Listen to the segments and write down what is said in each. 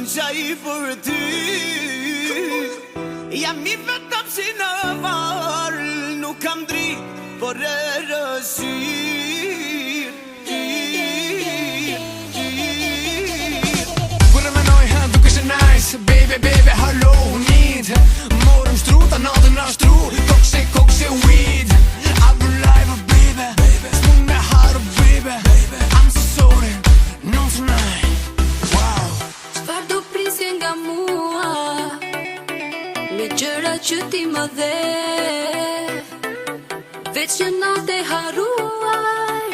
unë qaj për ty. Jam I vetëm si në varë, nuk kam dritë, por e rësirë. Kur e menoj duke që nice, baby, baby, hello, need. Morëm shtruta, natën ashtru, kokse weed. I'm alive, baby, s'mun me haru, baby. I'm so sorry, non tonight. Wow. Çfarë do prisje nga mua, me gjëra që ti më dhe, veç që natë e haruar,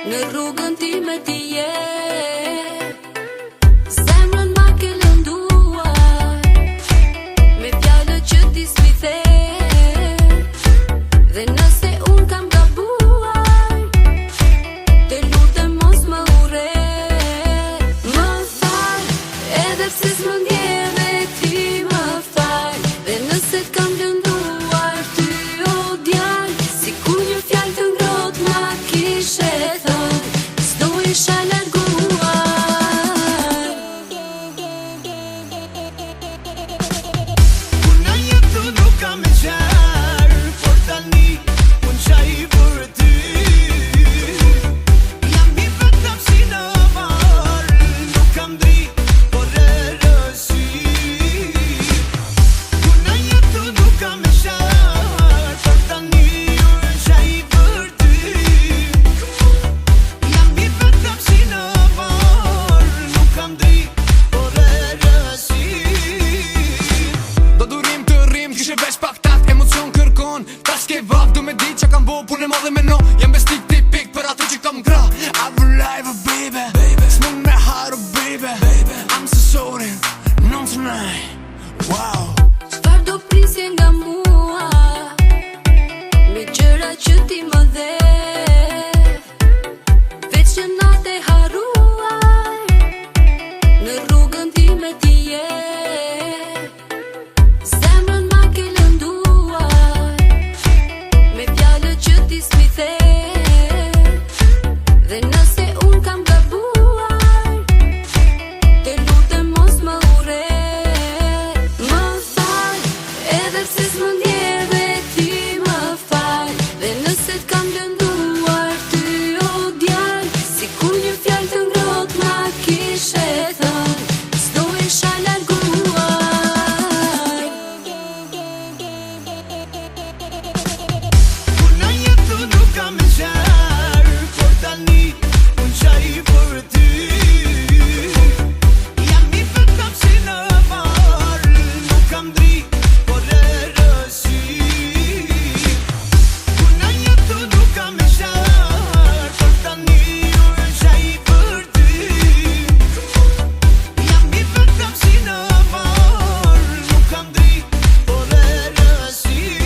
në rrugën ti me ti je. Zemrën ma ke lënduar, me fjallë që ti s'mi the. Dhe nëse unë kam gabuar, te lutem mos më urre. Më fal, edhe pse s'më ndjeve ti më fal. Dhe nëse t'kam lënduar ty o djal, sikur një fjallë të ngrot ma kishe thënë, s'do isha larguar. Kur në jetu nuk kam e qarë, por tani unë qaj për ty. Jam I vetëm si në varë, nuk kam dritë, por e rësirë. Kur në jetu nuk kam e qarë, por tani unë qaj për ty. Jam I vetëm si në varë, nuk kam dritë, por e rësirë. Do durim të rrim, t'kishe vesh pak tat, emocion kërkon. Ta s'ke vak, du me dit që kam bo punë e madhe me no. Jam bestik tipik për ato që kam gra. I'm alive, baby, s'mun me haru, baby. I'm so sorry, non tonight. Wow. Çfarë do prisje nga mua, me gjëra që ti më dhe, veç që natë e haruar, në rrugën ti me ti je. Zemrën ma ke lënduar, me fjallë që ti s'mi the. Dhe nëse unë kam gabuar, te lutem mos më urre. Më fal, edhe pse s'më ndjeve ti më fal. Dhe nëse t'kam lënduar ty o djal, sikur një fjallë të ngrot ma kishe thënë, s'do isha larguar. Kur në jetu nuk kam e qarë, por tani unë qaj për ty. Jam I vetëm si në varë, nuk kam dritë, por e rësirë. Kur në jetu nuk kam e qarë, por tani unë qaj për ty. Jam I vetëm si në varë, nuk kam dritë, por e rësirë.